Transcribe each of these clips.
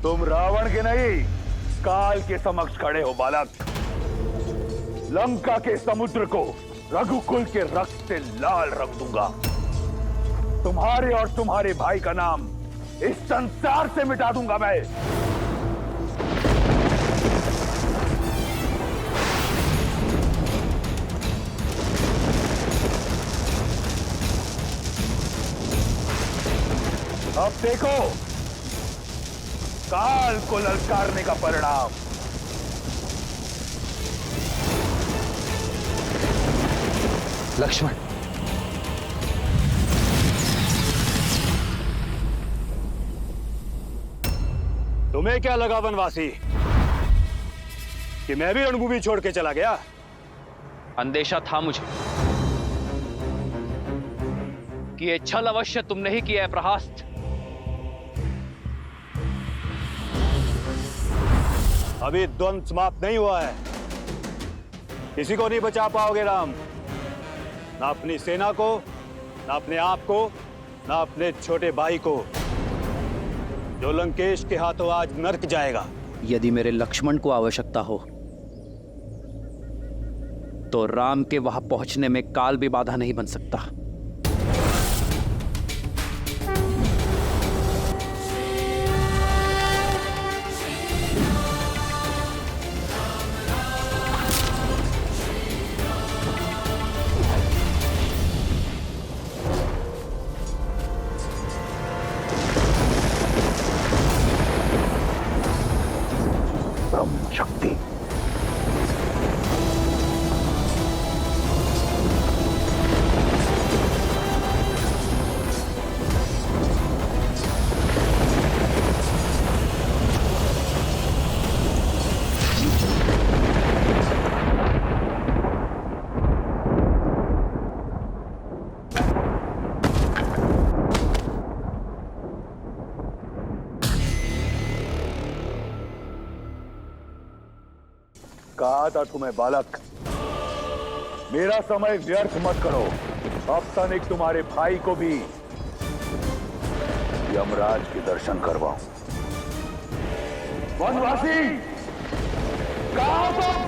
तुम रावण के नहीं, काल के समक्ष खड़े हो बालक। लंका के समुद्र को रघुकुल के रक्त से लाल रंग दूंगा। तुम्हारे और तुम्हारे भाई का नाम इस संसार से मिटा दूंगा मैं। अब देखो काल को ललकारने का परिणाम। लक्ष्मण, तुम्हें क्या लगा वनवासी कि मैं भी रणभूमि छोड़ के चला गया? अंदेशा था मुझे कि ये छल अवश्य तुमने ही किया है प्रहास्त। अभी द्वंद्व समाप्त नहीं हुआ है। किसी को नहीं बचा पाओगे राम, ना अपनी सेना को, ना अपने आप को, ना अपने छोटे भाई को, जो लंकेश के हाथों आज नर्क जाएगा। यदि मेरे लक्ष्मण को आवश्यकता हो तो राम के वहां पहुंचने में काल भी बाधा नहीं बन सकता। शक्ति कहा था तुम्हें बालक, मेरा समय व्यर्थ मत करो। अब तनिक तुम्हारे भाई को भी यमराज के दर्शन करवाओ। वनवासी कहाँ हो तुम?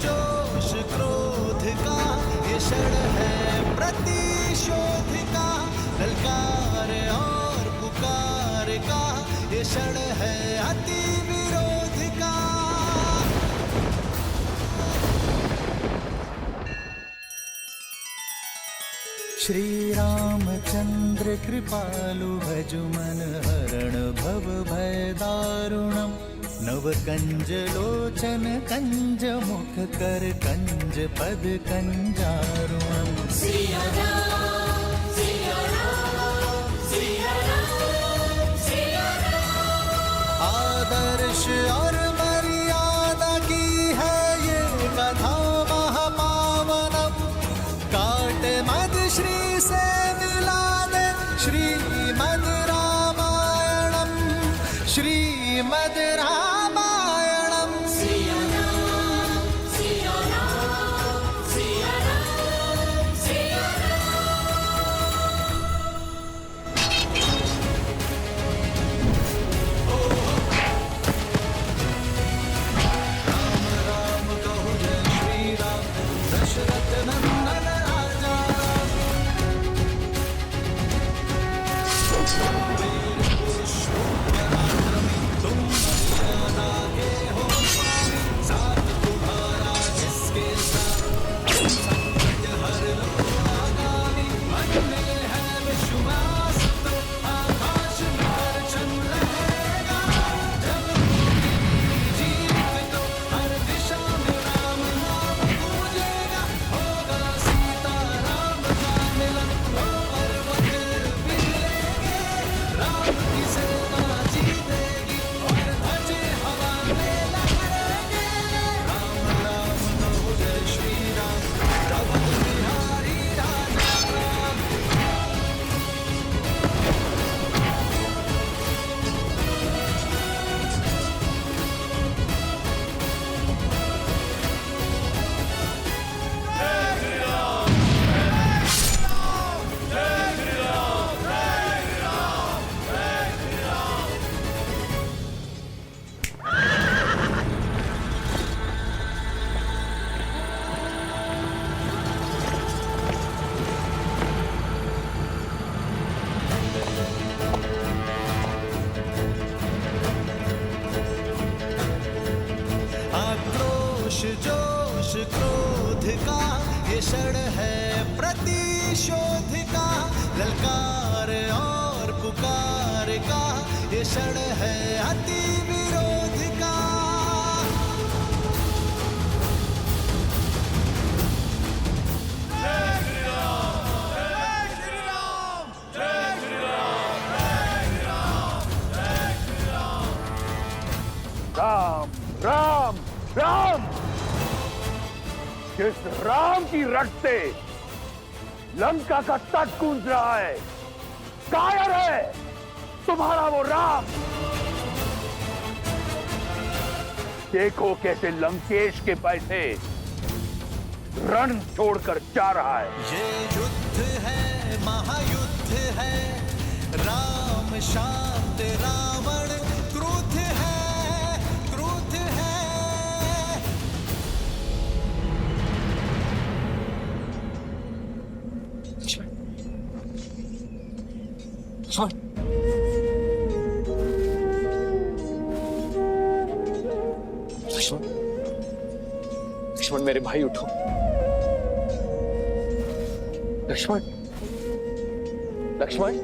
जोश क्रोध का ये क्षण है प्रतिशोध का, ललकार और पुकार का ये क्षण है अति विरोध का। श्री रामचंद्र कृपालु भजु मन हरण भव भय दारुणम, नव कंज लोचन कंज मुख कर कंज पद कंजारुणम। सिया राम, सिया राम, सिया राम, सिया राम। आदर्श और मर्यादा की है ये कथा महापावनम, काट मद श्री से मिला दे श्रीमद रामायणम, श्रीमद रामायणम। सिया राम, सिया राम, सिया राम, सिया राम। क्षण है प्रतिशोध का, ललकार और पुकार का ये क्षण है अति विरोध का। राम राम राम, जिस राम की रक्त से लंका का तट गूंज रहा है, कायर है तुम्हारा वो राम। देखो कैसे लंकेश के पैसे रण छोड़कर जा रहा है। ये युद्ध है, महायुद्ध है, राम शांत रावण क्रुद्ध है, क्रुद्ध है। लक्ष्मण मेरे भाई उठो। लक्ष्मण, लक्ष्मण,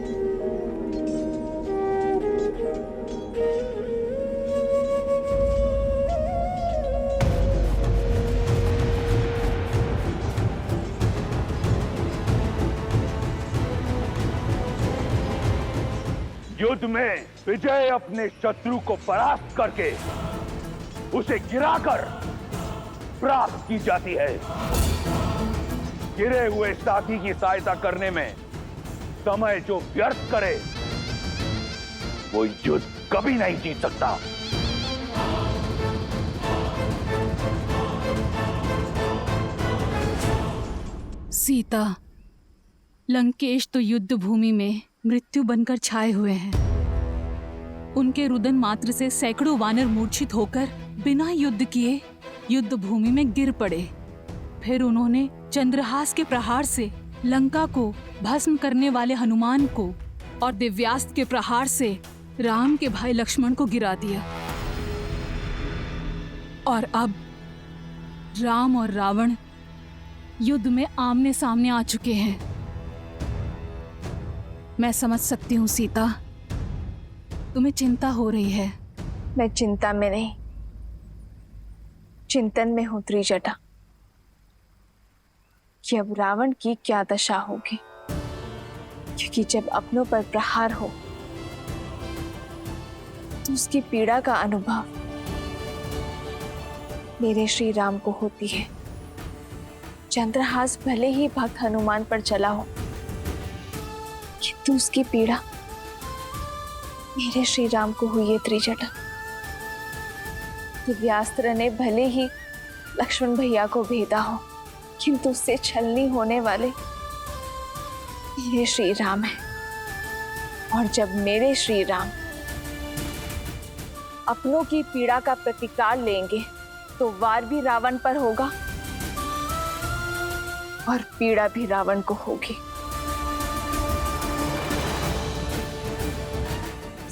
युद्ध में विजय अपने शत्रु को परास्त करके उसे गिराकर प्राप्त की जाती है। गिरे हुए साथी की सहायता करने में समय जो व्यर्थ करे वो युद्ध कभी नहीं जीत सकता। सीता, लंकेश तो युद्ध भूमि में मृत्यु बनकर छाए हुए हैं। उनके रुदन मात्र से सैकड़ों वानर मूर्छित होकर बिना युद्ध किए युद्ध भूमि में गिर पड़े। फिर उन्होंने चंद्रहास के प्रहार से लंका को भस्म करने वाले हनुमान को और दिव्यास्त्र के प्रहार से राम के भाई लक्ष्मण को गिरा दिया। और अब राम और रावण युद्ध में आमने सामने आ चुके हैं। मैं समझ सकती हूँ सीता, तुम्हें चिंता हो रही है। मैं चिंता में नहीं, चिंतन में हूं त्रिजटा कि अब रावण की क्या दशा होगी। क्योंकि जब अपनों पर प्रहार हो तो उसकी पीड़ा का अनुभव मेरे श्री राम को होती है। चंद्रहास भले ही भक्त हनुमान पर चला हो, किंतु उसकी पीड़ा मेरे श्री राम को हुई है त्रिजटा। दिव्यास्त्र ने भले ही लक्ष्मण भैया को भेदा हो, किंतु उससे छलनी होने वाले मेरे श्री राम है। और जब मेरे श्री राम अपनों की पीड़ा का प्रतिकार लेंगे तो वार भी रावण पर होगा और पीड़ा भी रावण को होगी।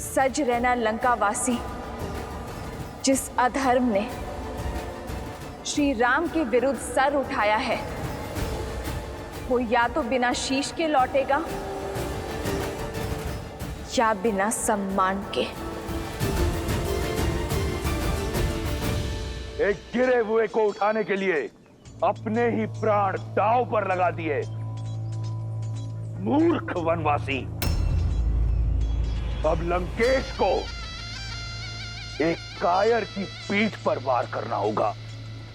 सज रहना लंकावासी, जिस अधर्म ने श्री राम के विरुद्ध सर उठाया है, वो या तो बिना शीश के लौटेगा या बिना सम्मान के। एक गिरे हुए को उठाने के लिए अपने ही प्राण दांव पर लगा दिए। मूर्ख वनवासी, अब लंकेश को एक कायर की पीठ पर वार करना होगा।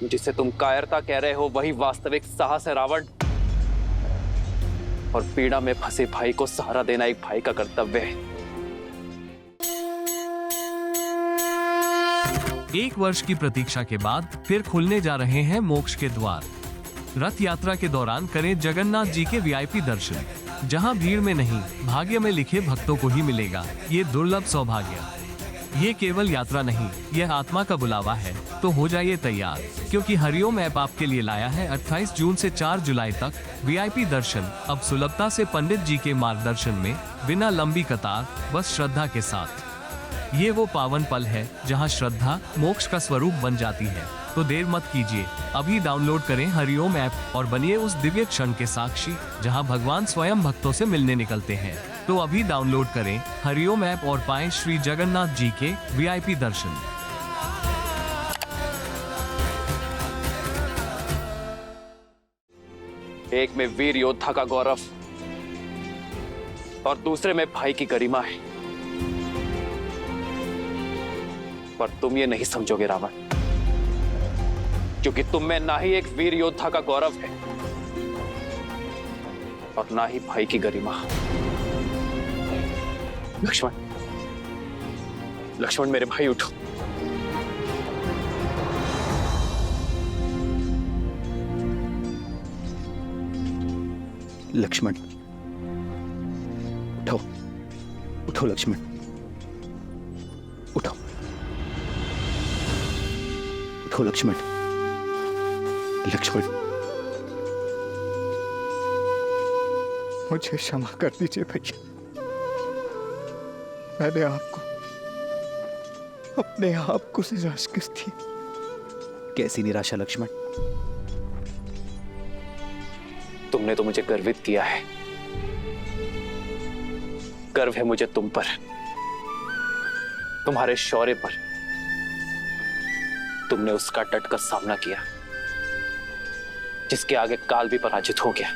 जिसे तुम कायरता कह रहे हो वही वास्तविक साहस है रावण। और पीड़ा में फंसे भाई को सहारा देना एक भाई का कर्तव्य है। 1 वर्ष की प्रतीक्षा के बाद फिर खुलने जा रहे हैं मोक्ष के द्वार। रथ यात्रा के दौरान करें जगन्नाथ जी के वीआईपी दर्शन, जहां भीड़ में नहीं भाग्य में लिखे भक्तों को ही मिलेगा ये दुर्लभ सौभाग्य। ये केवल यात्रा नहीं, यह आत्मा का बुलावा है। तो हो जाइए तैयार, क्योंकि हरिओम ऐप आपके लिए लाया है 28 जून से 4 जुलाई तक वीआईपी दर्शन। अब सुलभता से पंडित जी के मार्गदर्शन में, बिना लंबी कतार, बस श्रद्धा के साथ। ये वो पावन पल है जहाँ श्रद्धा मोक्ष का स्वरूप बन जाती है। तो देर मत कीजिए, अभी डाउनलोड करें हरिओम ऐप और बनिए उस दिव्य क्षण के साक्षी जहाँ भगवान स्वयं भक्तों से मिलने निकलते हैं। तो अभी डाउनलोड करें हरिओम ऐप और पाएं श्री जगन्नाथ जी के वीआईपी दर्शन। एक में वीर योद्धा का गौरव और दूसरे में भाई की गरिमा है, पर तुम ये नहीं समझोगे रावण, क्योंकि तुम में ना ही एक वीर योद्धा का गौरव है और ना ही भाई की गरिमा। लक्ष्मण, लक्ष्मण मेरे भाई उठो। लक्ष्मण उठो, उठो लक्ष्मण, उठो, उठो लक्ष्मण, लक्ष्मण। मुझे क्षमा कर दीजिए भैया, मैंने आपको अपने आप को निराश कर दी। कैसी निराशा लक्ष्मण? तुमने तो मुझे गर्वित किया है। गर्व है मुझे तुम पर, तुम्हारे शौर्य पर। तुमने उसका डटकर सामना किया जिसके आगे काल भी पराजित हो गया।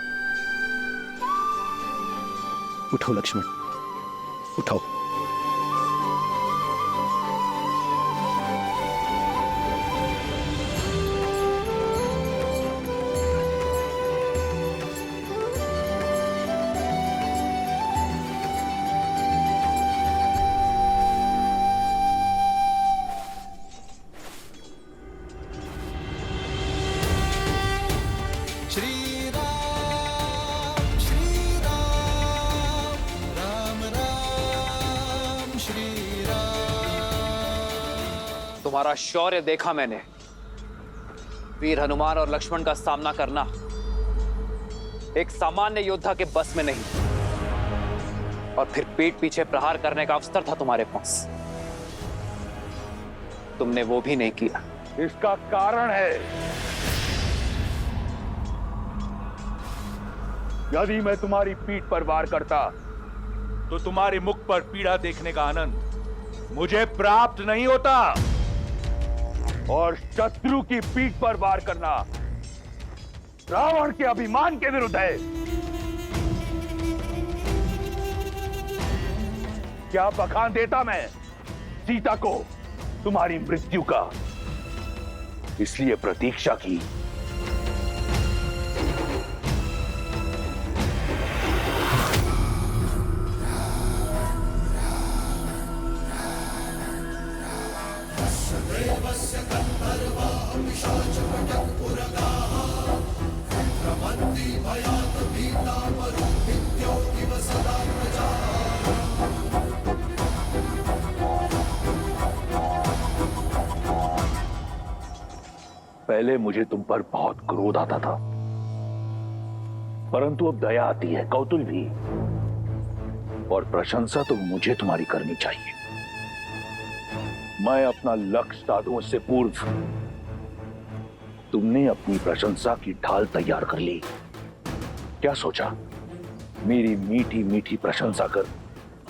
उठो लक्ष्मण, उठो। तुम्हारा शौर्य देखा मैंने। वीर हनुमान और लक्ष्मण का सामना करना एक सामान्य योद्धा के बस में नहीं, और फिर पीठ पीछे प्रहार करने का अवसर था तुम्हारे पास, तुमने वो भी नहीं किया। इसका कारण है, यदि मैं तुम्हारी पीठ पर वार करता तो तुम्हारे मुख पर पीड़ा देखने का आनंद मुझे प्राप्त नहीं होता, और शत्रु की पीठ पर वार करना रावण के अभिमान के विरुद्ध है। क्या बखान देता मैं सीता को तुम्हारी मृत्यु का, इसलिए प्रतीक्षा की। पहले मुझे तुम पर बहुत क्रोध आता था, परंतु अब दया आती है, कौतूहल भी, और प्रशंसा तो मुझे तुम्हारी करनी चाहिए। मैं अपना लक्ष्य साधूं से पूर्व तुमने अपनी प्रशंसा की ढाल तैयार कर ली। क्या सोचा मेरी मीठी मीठी प्रशंसा कर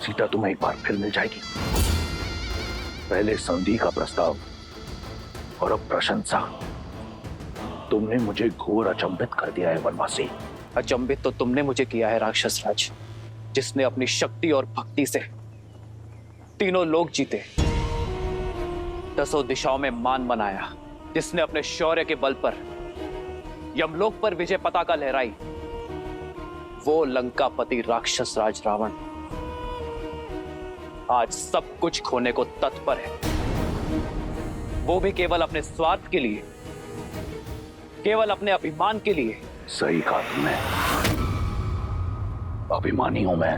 सीता तुम्हें एक बार फिर मिल जाएगी? पहले संधि का प्रस्ताव और अब प्रशंसा। तुमने मुझे घोर अचंभित कर दिया है वनवासी। अचंभित तो तुमने मुझे किया है राक्षस राज, जिसने अपनी शक्ति और भक्ति से तीनों लोक जीते, दसों दिशाओं में मान बनाया, जिसने अपने शौर्य के बल पर यमलोक पर विजय पताका लहराई। वो लंकापति राक्षस राज रावण आज सब कुछ खोने को तत्पर है, वो भी केवल अपने स्वार्थ के लिए, केवल अपने अभिमान के लिए। सही कहा तुमने, अभिमानी हूं मैं,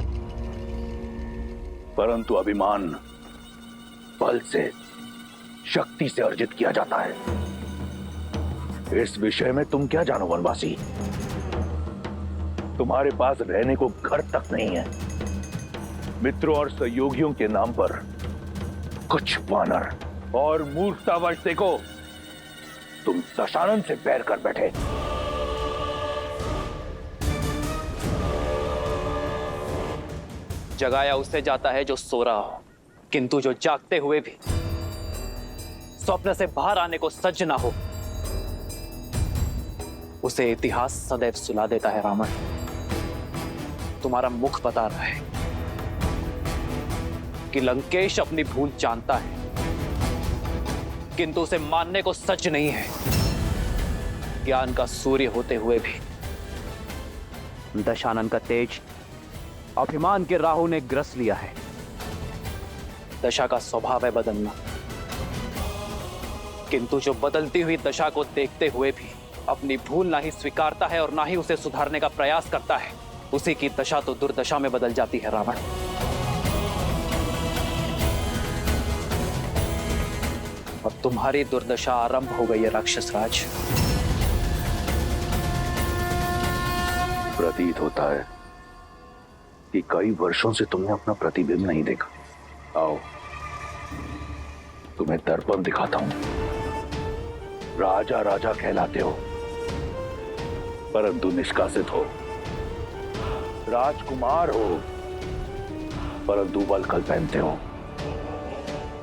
परंतु अभिमान बल से, शक्ति से अर्जित किया जाता है। इस विषय में तुम क्या जानो वनवासी? तुम्हारे पास रहने को घर तक नहीं है। मित्रों और सहयोगियों के नाम पर कुछ वानर और मूर्खतावश देखो, तुम दशानन से बैर कर बैठे। जगाया उससे जाता है जो सो रहा हो, किंतु जो जागते हुए भी स्वप्न से बाहर आने को सज्ज ना हो, उसे इतिहास सदैव सुला देता है। रावण, तुम्हारा मुख बता रहा है कि लंकेश अपनी भूल जानता है, किंतु उसे मानने को सज्ज नहीं है। ज्ञान का सूर्य होते हुए भी दशानन का तेज अभिमान के राहु ने ग्रस लिया है। दशा का स्वभाव है बदलना, किंतु जो बदलती हुई दशा को देखते हुए भी अपनी भूल ना ही स्वीकारता है और ना ही उसे सुधारने का प्रयास करता है, उसी की दशा तो दुर्दशा में बदल जाती है। रावण, अब तुम्हारी दुर्दशा आरंभ हो गई है राक्षस राज। प्रतीत होता है कि कई वर्षों से तुमने अपना प्रतिबिंब नहीं देखा। आओ, तुम्हें दर्पण दिखाता हूं। राजा राजा कहलाते हो, परंतु निष्कासित हो। राजकुमार हो, परंतु वल्कल पहनते हो।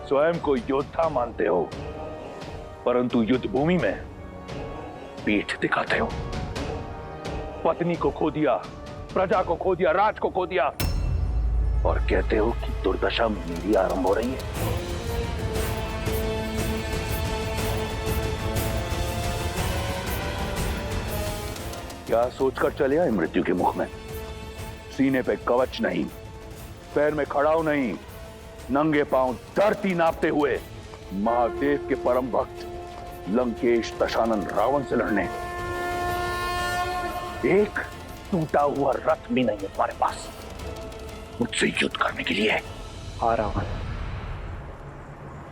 स्वयं को योद्धा मानते हो, परंतु युद्ध भूमि में पीठ दिखाते हो। पत्नी को खो दिया, प्रजा को खो दिया, राज को खो दिया, और कहते हो कि दुर्दशा मेरी आरंभ हो रही है। क्या सोचकर चले आए मृत्यु के मुख में? सीने पे कवच नहीं, पैर में खड़ाऊ नहीं, नंगे पांव धरती नापते हुए महादेव के परम भक्त लंकेश दशानन रावण से लड़ने। एक टूटा हुआ रथ भी नहीं है तुम्हारे पास मुझसे युद्ध करने के लिए। हाँ रावण,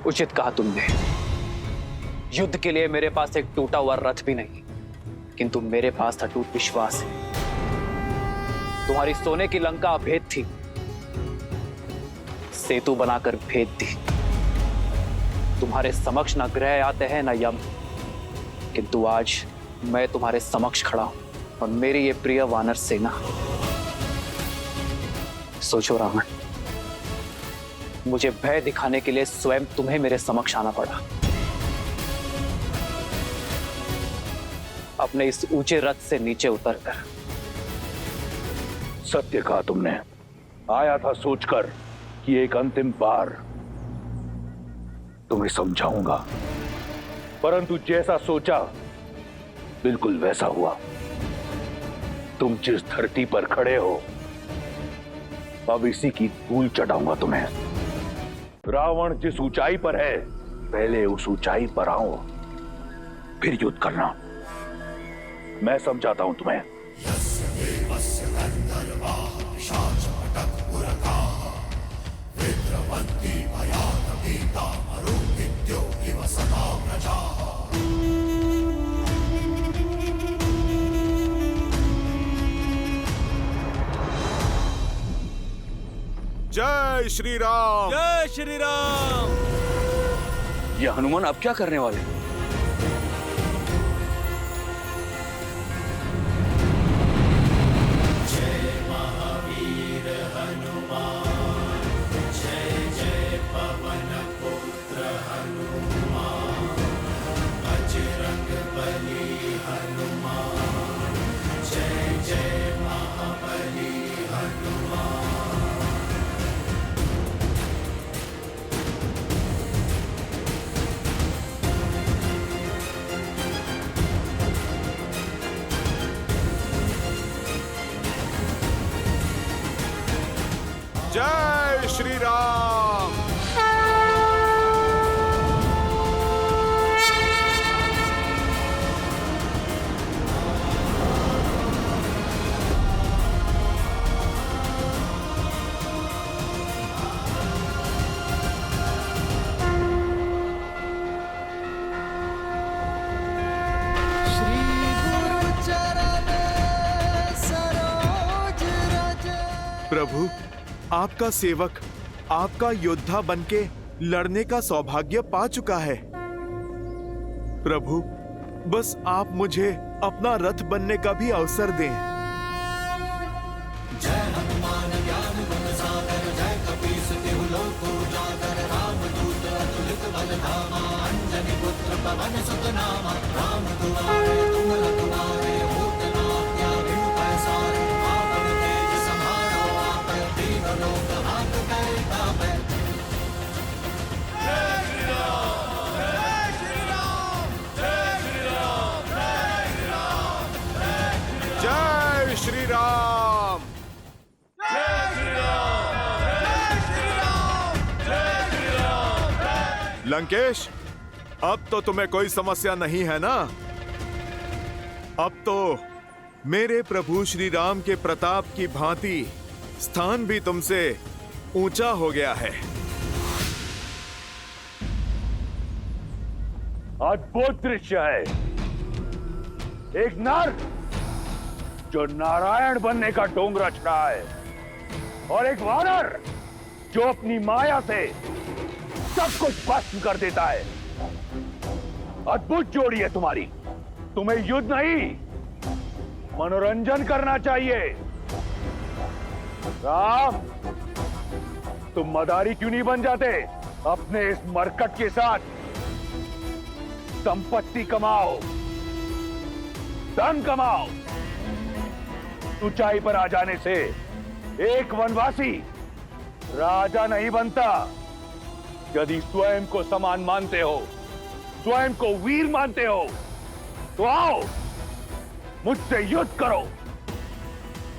उचित कहा तुमने। युद्ध के लिए मेरे पास एक टूटा हुआ रथ भी नहीं, किंतु मेरे पास अटूट विश्वास है। तुम्हारी सोने की लंका अभेद थी, सेतु बनाकर भेद दी। तुम्हारे समक्ष न ग्रह आते हैं न यम, किंतु आज मैं तुम्हारे समक्ष खड़ा हूं और मेरी ये प्रिय वानर सेना। सोचो रावण, मुझे भय दिखाने के लिए स्वयं तुम्हें मेरे समक्ष आना पड़ा। अपने इस ऊंचे रथ से नीचे उतरकर। सत्य कहा तुमने। आया था सोचकर कि एक अंतिम बार तुम्हें समझाऊंगा, परंतु जैसा सोचा बिल्कुल वैसा हुआ। तुम जिस धरती पर खड़े हो, अब इसी की धूल चटाऊंगा तुम्हें। रावण जिस ऊंचाई पर है, पहले उस ऊंचाई पर आओ, फिर युद्ध करना। मैं समझाता हूं तुम्हें। जय श्री राम। जय श्री राम। ये हनुमान अब क्या करने वाले? जय श्री राम। प्रभु, आपका सेवक, आपका योद्धा बनके लड़ने का सौभाग्य पा चुका है। प्रभु, बस आप मुझे अपना रथ बनने का भी अवसर दें। जय श्री राम। लंकेश, अब तो तुम्हें कोई समस्या नहीं है ना? अब तो मेरे प्रभु श्री राम के प्रताप की भांति स्थान भी तुमसे ऊंचा हो गया है। अद्भुत दृश्य है। एक नर जो नारायण बनने का ढोंग रच रहा है और एक वानर जो अपनी माया से सब कुछ भस्म कर देता है। अद्भुत जोड़ी है तुम्हारी। तुम्हें युद्ध नहीं, मनोरंजन करना चाहिए। राम, तुम मदारी क्यों नहीं बन जाते? अपने इस मरकट के साथ संपत्ति कमाओ, धन कमाओ। ऊंचाई पर आ जाने से एक वनवासी राजा नहीं बनता। यदि स्वयं को समान मानते हो, स्वयं को वीर मानते हो, तो आओ मुझसे युद्ध करो,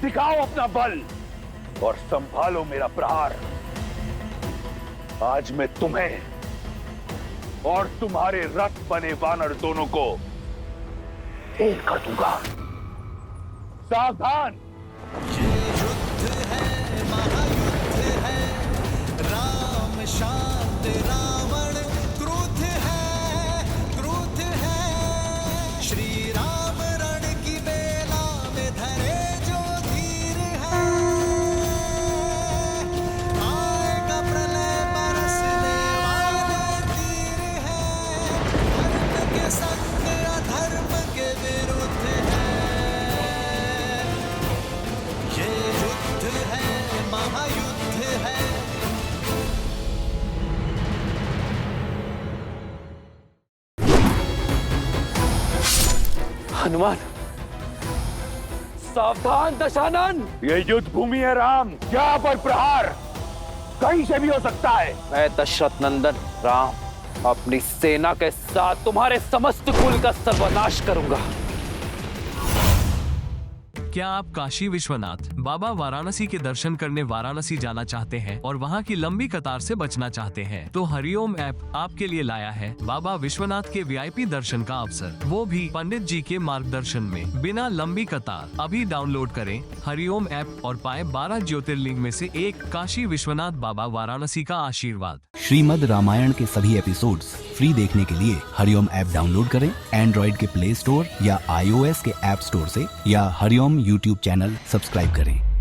दिखाओ अपना बल और संभालो मेरा प्रहार। आज मैं तुम्हें और तुम्हारे रथ बने वानर दोनों को ढेर कर दूंगा। सावधान। ये युद्ध है, महायुद्ध है। राम शांत, रावण क्रोध है। श्री राम रण की बेला में धरे जो धीर है। आएगा प्रलय बरसने वाले तीर है। धर्म के संग अधर्म के विरुद्ध है। ये युद्ध है, महायुद्ध है। हनुमान, सावधान दशानन। ये युद्ध भूमि है राम, यहाँ पर प्रहार कहीं से भी हो सकता है। मैं दशरथ नंदन राम अपनी सेना के साथ तुम्हारे समस्त कुल का सर्वनाश करूंगा। क्या आप काशी विश्वनाथ बाबा वाराणसी के दर्शन करने वाराणसी जाना चाहते हैं और वहां की लंबी कतार से बचना चाहते हैं? तो हरिओम ऐप आपके लिए लाया है बाबा विश्वनाथ के वीआईपी दर्शन का अवसर, वो भी पंडित जी के मार्गदर्शन में, बिना लंबी कतार। अभी डाउनलोड करें हरिओम ऐप और पाएं 12 ज्योतिर्लिंग में से एक काशी विश्वनाथ बाबा वाराणसी का आशीर्वाद। श्रीमद् रामायण के सभी एपिसोड्स फ्री देखने के लिए हरिओम ऐप डाउनलोड करें एंड्रॉइड के प्ले स्टोर या iOS के ऐप स्टोर से, या हरिओम यूट्यूब चैनल सब्सक्राइब करें।